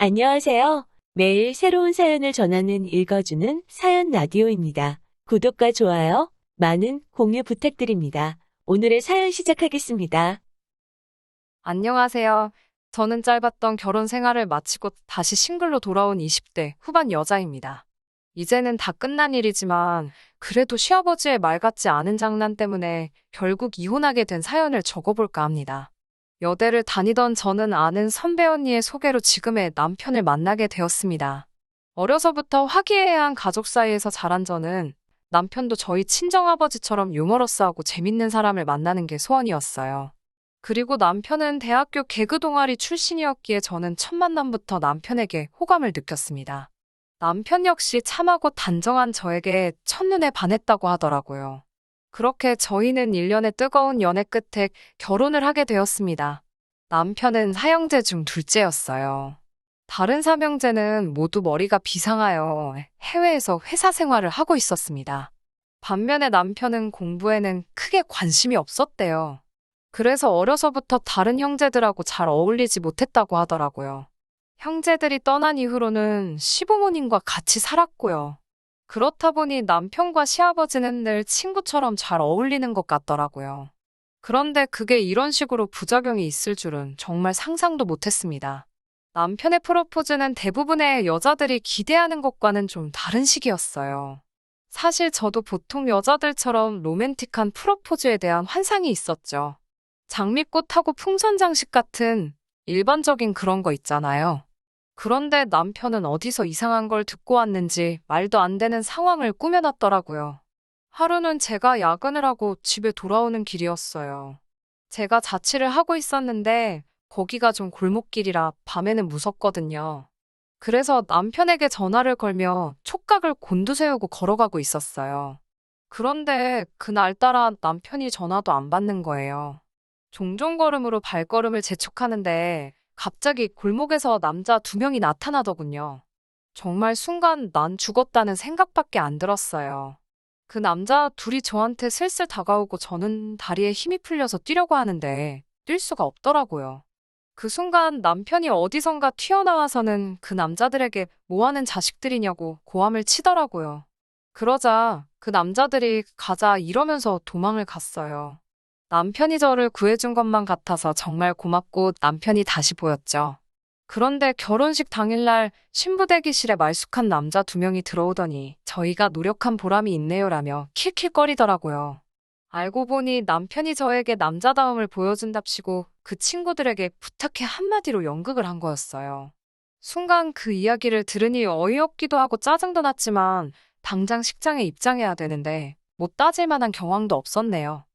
안녕하세요. 매일 새로운 사연을 전하는 읽어주는 사연 라디오입니다. 구독과 좋아요, 많은 공유 부탁드립니다. 오늘의 사연 시작하겠습니다. 안녕하세요. 저는 짧았던 결혼 생활을 마치고 다시 싱글로 돌아온 20대 후반 여자입니다. 이제는 다 끝난 일이지만 그래도 시아버지의 말 같지 않은 장난 때문에 결국 이혼하게 된 사연을 적어볼까 합니다. 여대를 다니던 저는 아는 선배 언니의 소개로 지금의 남편을 만나게 되었습니다. 어려서부터 화기애애한 가족 사이에서 자란 저는 남편도 저희 친정아버지처럼 유머러스하고 재밌는 사람을 만나는 게 소원이었어요. 그리고 남편은 대학교 개그 동아리 출신이었기에 저는 첫 만남부터 남편에게 호감을 느꼈습니다. 남편 역시 참하고 단정한 저에게 첫눈에 반했다고 하더라고요. 그렇게 저희는 1년의 뜨거운 연애 끝에 결혼을 하게 되었습니다. 남편은 사형제 중 둘째였어요. 다른 삼형제는 모두 머리가 비상하여 해외에서 회사 생활을 하고 있었습니다. 반면에 남편은 공부에는 크게 관심이 없었대요. 그래서 어려서부터 다른 형제들하고 잘 어울리지 못했다고 하더라고요. 형제들이 떠난 이후로는 시부모님과 같이 살았고요. 그렇다 보니 남편과 시아버지는 늘 친구처럼 잘 어울리는 것 같더라고요. 그런데 그게 이런 식으로 부작용이 있을 줄은 정말 상상도 못했습니다. 남편의 프로포즈는 대부분의 여자들이 기대하는 것과는 좀 다른 식이었어요. 사실 저도 보통 여자들처럼 로맨틱한 프로포즈에 대한 환상이 있었죠. 장미꽃하고 풍선 장식 같은 일반적인 그런 거 있잖아요. 그런데 남편은 어디서 이상한 걸 듣고 왔는지 말도 안 되는 상황을 꾸며놨더라고요. 하루는 제가 야근을 하고 집에 돌아오는 길이었어요. 제가 자취를 하고 있었는데 거기가 좀 골목길이라 밤에는 무섭거든요. 그래서 남편에게 전화를 걸며 촉각을 곤두세우고 걸어가고 있었어요. 그런데 그날따라 남편이 전화도 안 받는 거예요. 종종 걸음으로 발걸음을 재촉하는데 갑자기 골목에서 남자 2명이 나타나더군요. 정말 순간 난 죽었다는 생각밖에 안 들었어요. 그 남자 둘이 저한테 슬슬 다가오고 저는 다리에 힘이 풀려서 뛰려고 하는데 뛸 수가 없더라고요. 그 순간 남편이 어디선가 튀어나와서는 그 남자들에게 뭐 하는 자식들이냐고 고함을 치더라고요. 그러자 그 남자들이 가자 이러면서 도망을 갔어요. 남편이 저를 구해준 것만 같아서 정말 고맙고 남편이 다시 보였죠. 그런데 결혼식 당일날 신부 대기실에 말쑥한 남자 2명이 들어오더니 저희가 노력한 보람이 있네요라며 킬킬거리더라고요. 알고 보니 남편이 저에게 남자다움을 보여준답시고 그 친구들에게 부탁해 한마디로 연극을 한 거였어요. 순간 그 이야기를 들으니 어이없기도 하고 짜증도 났지만 당장 식장에 입장해야 되는데 못 따질 만한 경황도 없었네요.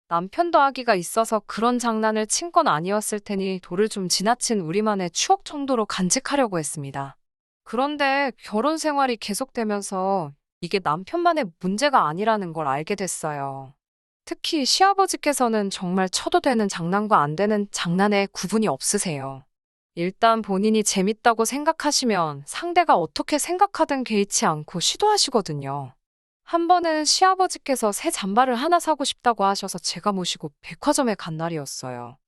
남편도 아기가 있어서 그런 장난을 친 건 아니었을 테니 도를 좀 지나친 우리만의 추억 정도로 간직하려고 했습니다. 그런데 결혼 생활이 계속되면서 이게 남편만의 문제가 아니라는 걸 알게 됐어요. 특히 시아버지께서는 정말 쳐도 되는 장난과 안 되는 장난에 구분이 없으세요. 일단 본인이 재밌다고 생각하시면 상대가 어떻게 생각하든 개의치 않고 시도하시거든요. 한 번은 시아버지께서 새 잠바를 하나 사고 싶다고 하셔서 제가 모시고 백화점에 간 날이었어요.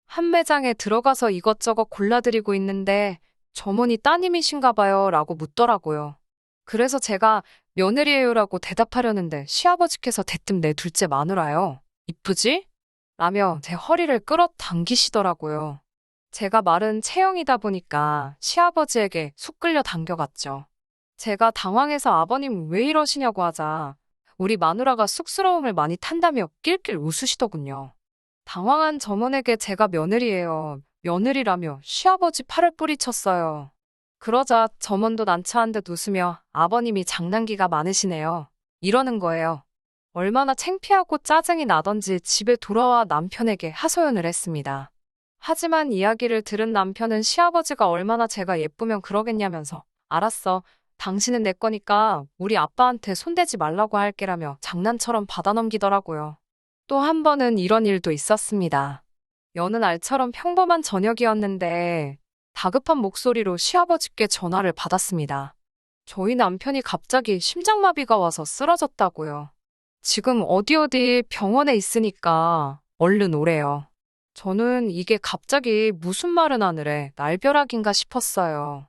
한 매장에 들어가서 이것저것 골라드리고 있는데 점원이 따님이신가 봐요 라고 묻더라고요. 그래서 제가 며느리예요라고 대답하려는데 시아버지께서 대뜸 내 둘째 마누라요. 이쁘지? 라며 제 허리를 끌어당기시더라고요. 제가 마른 체형이다 보니까 시아버지에게 속 끌려 당겨갔죠. 제가 당황해서 아버님 왜 이러시냐고 하자 우리 마누라가 쑥스러움을 많이 탄다며 낄낄 웃으시더군요. 당황한 점원에게 제가 며느리예요. 며느리라며 시아버지 팔을 뿌리쳤어요. 그러자 점원도 난처한 듯 웃으며 아버님이 장난기가 많으시네요. 이러는 거예요. 얼마나 창피하고 짜증이 나던지 집에 돌아와 남편에게 하소연을 했습니다. 하지만 이야기를 들은 남편은 시아버지가 얼마나 제가 예쁘면 그러겠냐면서 알았어. 당신은 내 거니까 우리 아빠한테 손대지 말라고 할게라며 장난처럼 받아넘기더라고요. 또 한 번은 이런 일도 있었습니다. 여느 날처럼 평범한 저녁이었는데 다급한 목소리로 시아버지께 전화를 받았습니다. 저희 남편이 갑자기 심장마비가 와서 쓰러졌다고요. 지금 어디 병원에 있으니까 얼른 오래요. 저는 이게 갑자기 무슨 말은 하늘에 날벼락인가 싶었어요.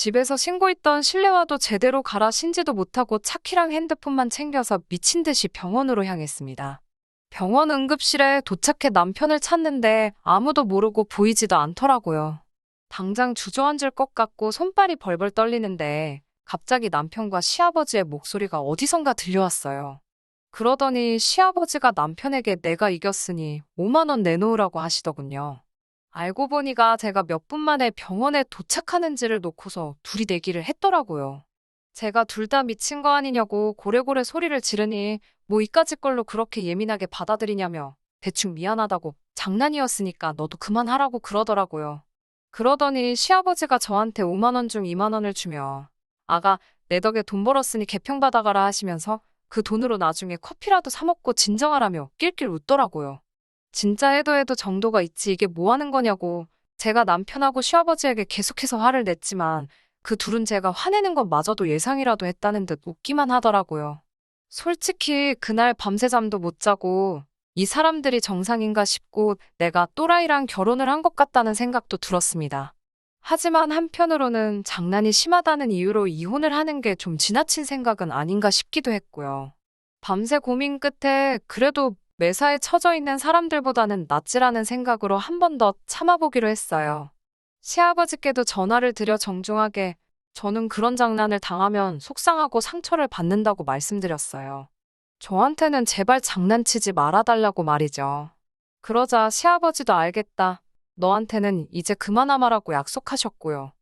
집에서 신고 있던 실내화도 제대로 갈아 신지도 못하고 차키랑 핸드폰만 챙겨서 미친 듯이 병원으로 향했습니다. 병원 응급실에 도착해 남편을 찾는데 아무도 모르고 보이지도 않더라고요. 당장 주저앉을 것 같고 손발이 벌벌 떨리는데 갑자기 남편과 시아버지의 목소리가 어디선가 들려왔어요. 그러더니 시아버지가 남편에게 내가 이겼으니 5만 원 내놓으라고 하시더군요. 알고 보니까 제가 몇 분 만에 병원에 도착하는지를 놓고서 둘이 내기를 했더라고요. 제가 둘 다 미친 거 아니냐고 고래고래 소리를 지르니 뭐 이까짓 걸로 그렇게 예민하게 받아들이냐며 대충 미안하다고 장난이었으니까 너도 그만하라고 그러더라고요. 그러더니 시아버지가 저한테 5만 원 중 2만 원을 주며 아가 내 덕에 돈 벌었으니 개평 받아가라 하시면서 그 돈으로 나중에 커피라도 사 먹고 진정하라며 낄낄 웃더라고요. 진짜 해도 정도가 있지 이게 뭐 하는 거냐고 제가 남편하고 시아버지에게 계속해서 화를 냈지만 그 둘은 제가 화내는 것마저도 예상이라도 했다는 듯 웃기만 하더라고요. 솔직히 그날 밤새 잠도 못 자고 이 사람들이 정상인가 싶고 내가 또라이랑 결혼을 한 것 같다는 생각도 들었습니다. 하지만 한편으로는 장난이 심하다는 이유로 이혼을 하는 게 좀 지나친 생각은 아닌가 싶기도 했고요. 밤새 고민 끝에 그래도 매사에 처져 있는 사람들보다는 낫지라는 생각으로 한 번 더 참아보기로 했어요. 시아버지께도 전화를 드려 정중하게 저는 그런 장난을 당하면 속상하고 상처를 받는다고 말씀드렸어요. 저한테는 제발 장난치지 말아달라고 말이죠. 그러자 시아버지도 알겠다. 너한테는 이제 그만하마라고 약속하셨고요.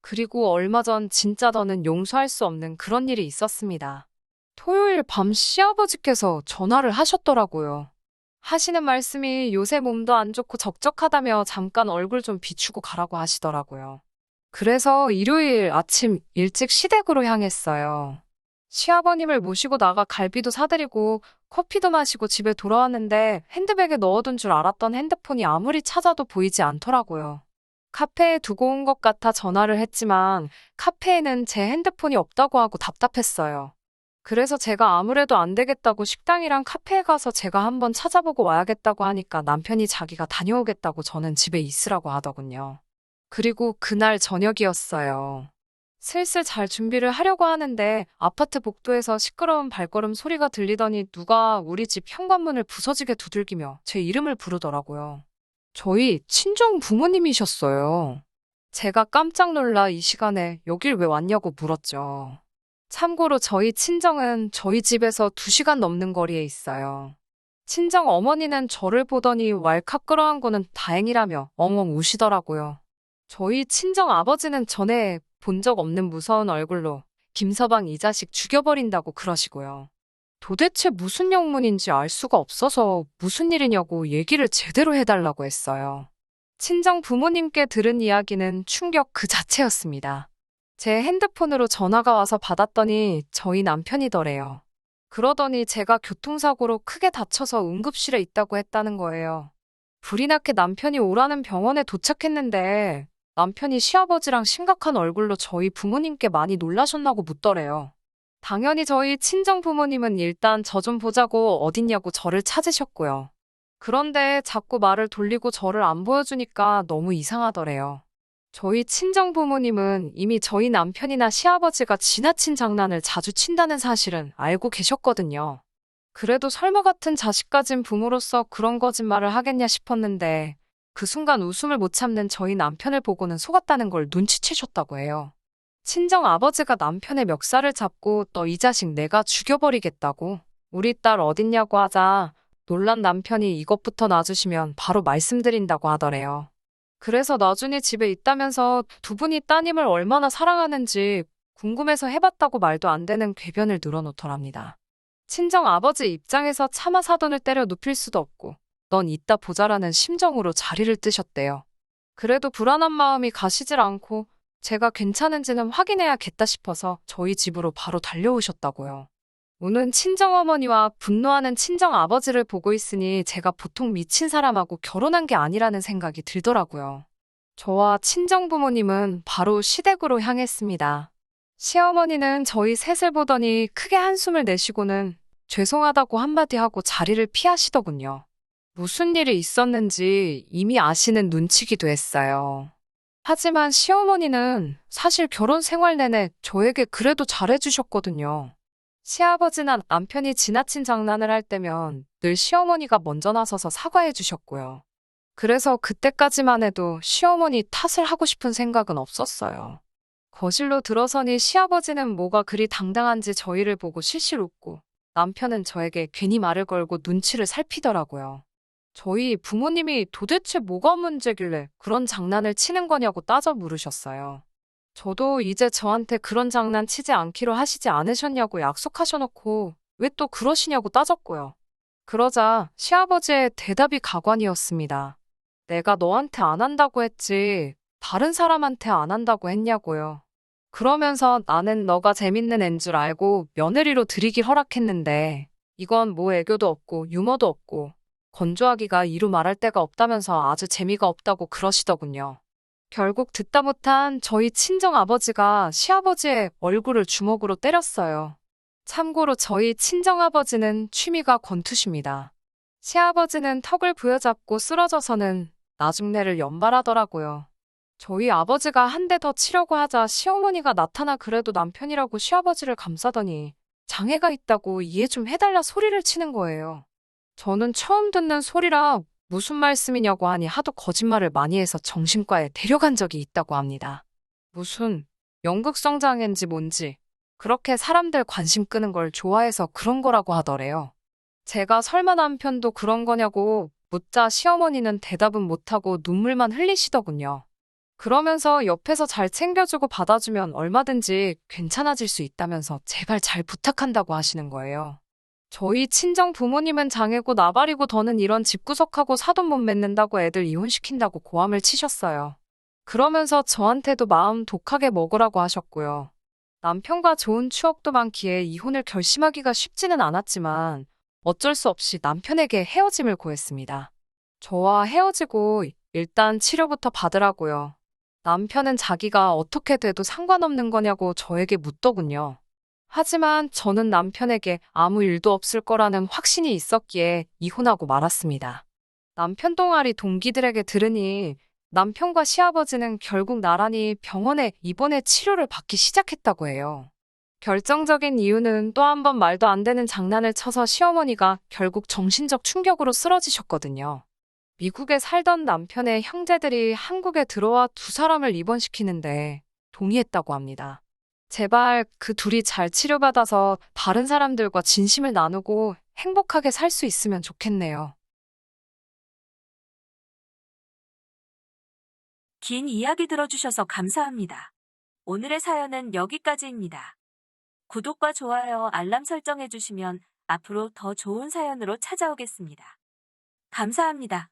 그리고 얼마 전 진짜 더는 용서할 수 없는 그런 일이 있었습니다. 토요일 밤 시아버지께서 전화를 하셨더라고요. 하시는 말씀이 요새 몸도 안 좋고 적적하다며 잠깐 얼굴 좀 비추고 가라고 하시더라고요. 그래서 일요일 아침 일찍 시댁으로 향했어요. 시아버님을 모시고 나가 갈비도 사드리고 커피도 마시고 집에 돌아왔는데 핸드백에 넣어둔 줄 알았던 핸드폰이 아무리 찾아도 보이지 않더라고요. 카페에 두고 온 것 같아 전화를 했지만 카페에는 제 핸드폰이 없다고 하고 답답했어요. 그래서 제가 아무래도 안 되겠다고 식당이랑 카페에 가서 제가 한번 찾아보고 와야겠다고 하니까 남편이 자기가 다녀오겠다고 저는 집에 있으라고 하더군요. 그리고 그날 저녁이었어요. 슬슬 잘 준비를 하려고 하는데 아파트 복도에서 시끄러운 발걸음 소리가 들리더니 누가 우리 집 현관문을 부서지게 두들기며 제 이름을 부르더라고요. 저희 친정 부모님이셨어요. 제가 깜짝 놀라 이 시간에 여길 왜 왔냐고 물었죠. 참고로 저희 친정은 저희 집에서 2시간 넘는 거리에 있어요. 친정 어머니는 저를 보더니 왈칵 끌어안고는 다행이라며 엉엉 우시더라고요. 저희 친정 아버지는 전에 본 적 없는 무서운 얼굴로 김서방 이 자식 죽여버린다고 그러시고요. 도대체 무슨 영문인지 알 수가 없어서 무슨 일이냐고 얘기를 제대로 해달라고 했어요. 친정 부모님께 들은 이야기는 충격 그 자체였습니다. 제 핸드폰으로 전화가 와서 받았더니 저희 남편이더래요. 그러더니 제가 교통사고로 크게 다쳐서 응급실에 있다고 했다는 거예요. 불이 나게 남편이 오라는 병원에 도착했는데 남편이 시아버지랑 심각한 얼굴로 저희 부모님께 많이 놀라셨나고 묻더래요. 당연히 저희 친정 부모님은 일단 저 좀 보자고 어딨냐고 저를 찾으셨고요. 그런데 자꾸 말을 돌리고 저를 안 보여주니까 너무 이상하더래요. 저희 친정 부모님은 이미 저희 남편이나 시아버지가 지나친 장난을 자주 친다는 사실은 알고 계셨거든요. 그래도 설마 같은 자식 가진 부모로서 그런 거짓말을 하겠냐 싶었는데 그 순간 웃음을 못 참는 저희 남편을 보고는 속았다는 걸 눈치채셨다고 해요. 친정 아버지가 남편의 멱살을 잡고 너 이 자식 내가 죽여버리겠다고 우리 딸 어딨냐고 하자 놀란 남편이 이것부터 놔주시면 바로 말씀드린다고 하더래요. 그래서 나중에 집에 있다면서 두 분이 따님을 얼마나 사랑하는지 궁금해서 해봤다고 말도 안 되는 궤변을 늘어놓더랍니다. 친정 아버지 입장에서 차마 사돈을 때려 눕힐 수도 없고 넌 이따 보자라는 심정으로 자리를 뜨셨대요. 그래도 불안한 마음이 가시질 않고 제가 괜찮은지는 확인해야겠다 싶어서 저희 집으로 바로 달려오셨다고요. 우는 친정어머니와 분노하는 친정아버지를 보고 있으니 제가 보통 미친 사람하고 결혼한 게 아니라는 생각이 들더라고요. 저와 친정부모님은 바로 시댁으로 향했습니다. 시어머니는 저희 셋을 보더니 크게 한숨을 내쉬고는 죄송하다고 한마디 하고 자리를 피하시더군요. 무슨 일이 있었는지 이미 아시는 눈치기도 했어요. 하지만 시어머니는 사실 결혼 생활 내내 저에게 그래도 잘해주셨거든요. 시아버지나 남편이 지나친 장난을 할 때면 늘 시어머니가 먼저 나서서 사과해 주셨고요. 그래서 그때까지만 해도 시어머니 탓을 하고 싶은 생각은 없었어요. 거실로 들어서니 시아버지는 뭐가 그리 당당한지 저희를 보고 실실 웃고 남편은 저에게 괜히 말을 걸고 눈치를 살피더라고요. 저희 부모님이 도대체 뭐가 문제길래 그런 장난을 치는 거냐고 따져 물으셨어요. 저도 이제 저한테 그런 장난 치지 않기로 하시지 않으셨냐고 약속하셔놓고 왜 또 그러시냐고 따졌고요. 그러자 시아버지의 대답이 가관이었습니다. 내가 너한테 안 한다고 했지 다른 사람한테 안 한다고 했냐고요. 그러면서 나는 너가 재밌는 앤 줄 알고 며느리로 들이길 허락했는데 이건 뭐 애교도 없고 유머도 없고 건조하기가 이루 말할 데가 없다면서 아주 재미가 없다고 그러시더군요. 결국 듣다 못한 저희 친정 아버지가 시아버지의 얼굴을 주먹으로 때렸어요. 참고로 저희 친정 아버지는 취미가 권투십니다. 시아버지는 턱을 부여잡고 쓰러져서는 나중내를 연발하더라고요. 저희 아버지가 한 대 더 치려고 하자 시어머니가 나타나 그래도 남편이라고 시아버지를 감싸더니 장애가 있다고 이해 좀 해달라 소리를 치는 거예요. 저는 처음 듣는 소리라 무슨 말씀이냐고 하니 하도 거짓말을 많이 해서 정신과에 데려간 적이 있다고 합니다. 무슨 연극성 장애인지 뭔지 그렇게 사람들 관심 끄는 걸 좋아해서 그런 거라고 하더래요. 제가 설마 남편도 그런 거냐고 묻자 시어머니는 대답은 못하고 눈물만 흘리시더군요. 그러면서 옆에서 잘 챙겨주고 받아주면 얼마든지 괜찮아질 수 있다면서 제발 잘 부탁한다고 하시는 거예요. 저희 친정 부모님은 장애고 나발이고 더는 이런 집구석하고 사돈 못 맺는다고 애들 이혼시킨다고 고함을 치셨어요. 그러면서 저한테도 마음 독하게 먹으라고 하셨고요. 남편과 좋은 추억도 많기에 이혼을 결심하기가 쉽지는 않았지만 어쩔 수 없이 남편에게 헤어짐을 고했습니다. 저와 헤어지고 일단 치료부터 받으라고요. 남편은 자기가 어떻게 돼도 상관없는 거냐고 저에게 묻더군요. 하지만 저는 남편에게 아무 일도 없을 거라는 확신이 있었기에 이혼하고 말았습니다. 남편 동아리 동기들에게 들으니 남편과 시아버지는 결국 나란히 병원에 입원해 치료를 받기 시작했다고 해요. 결정적인 이유는 또 한 번 말도 안 되는 장난을 쳐서 시어머니가 결국 정신적 충격으로 쓰러지셨거든요. 미국에 살던 남편의 형제들이 한국에 들어와 두 사람을 입원시키는데 동의했다고 합니다. 제발 그 둘이 잘 치료받아서 다른 사람들과 진심을 나누고 행복하게 살 수 있으면 좋겠네요. 긴 이야기 들어주셔서 감사합니다. 오늘의 사연은 여기까지입니다. 구독과 좋아요, 알람 설정해주시면 앞으로 더 좋은 사연으로 찾아오겠습니다. 감사합니다.